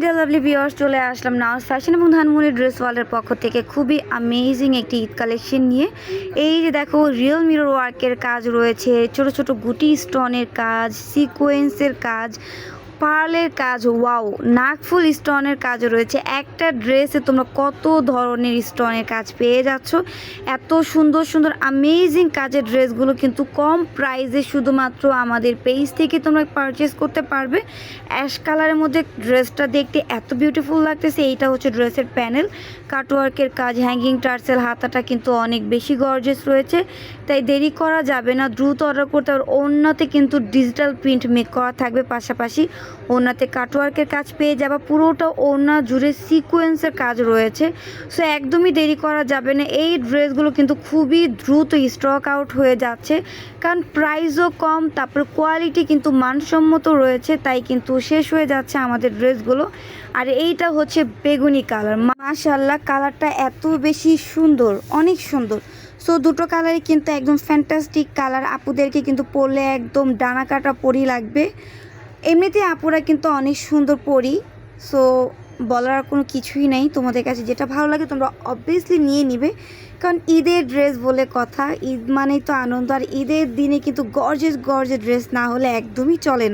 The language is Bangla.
ডিয়ার লাভলি ভিউয়ার্স, চলে আসলাম নাওস ফ্যাশন এবং ধানমন্ডি ড্রেস ওয়ার্ল্ডের পক্ষ থেকে খুবই অ্যামেজিং একটি ঈদ কালেকশন নিয়ে। এই যে দেখো, রিয়েল মিরর ওয়ার্কের কাজ রয়েছে, ছোট ছোট গুটি স্টোনের কাজ, সিকোয়েন্সের কাজ, পার্লের কাজ, ওয়াও, নাকফুল স্টোনের কাজও রয়েছে। একটা ড্রেসে তোমরা কত ধরনের স্টোনের কাজ পেয়ে যাচ্ছ। এত সুন্দর সুন্দর অ্যামেজিং কাজের ড্রেসগুলো কিন্তু কম প্রাইসে শুধুমাত্র আমাদের পেজ থেকে তোমরা পারচেস করতে পারবে। অ্যাশ কালারের মধ্যে ড্রেসটা দেখতে এত বিউটিফুল লাগতেছে। এইটা হচ্ছে ড্রেসের প্যানেল, কাটওয়ার্কের কাজ, হ্যাঙ্গিং টার্সেল, হাতাটা কিন্তু অনেক বেশি গর্জিয়াস রয়েছে। তাই দেরি করা যাবে না, দ্রুত অর্ডার করতে হবে। ওড়নাতে কিন্তু ডিজিটাল প্রিন্ট মেক করা থাকবে, পাশাপাশি ওড়নাতে কাটওয়ার্কের কাজ পেয়ে যাবা। পুরোটা ওড়না জুড়ে সিকোয়েন্সের কাজ রয়েছে। সো একদমই দেরি করা যাবে না। এই ড্রেসগুলো কিন্তু খুবই দ্রুত স্টক আউট হয়ে যাচ্ছে, কারণ প্রাইসও কম, তারপর কোয়ালিটি কিন্তু মানসম্মত রয়েছে, তাই কিন্তু শেষ হয়ে যাচ্ছে আমাদের ড্রেসগুলো। আর এইটা হচ্ছে বেগুনি কালার, মাশাআল্লাহ কালারটা এত বেশি সুন্দর, অনেক সুন্দর। সো দুটো কালারই কিন্তু একদম ফ্যান্টাস্টিক কালার, আপুদেরকে কিন্তু পরলে একদম ডানা কাটা পরি লাগবে। এমনিতে আপুরা কিন্তু অনেক সুন্দর পরি, সো বলার কোনো কিছুই নেই। তোমাদের কাছে যেটা ভালো লাগে তোমরা অবভিয়াসলি নিয়ে নিবে, কারণ ঈদের ড্রেস বলে কথা, ঈদ মানেই তো আনন্দ। আর ঈদের দিনে কিন্তু গর্জিয়াস গর্জিয়াস ড্রেস না হলে একদমই চলে না।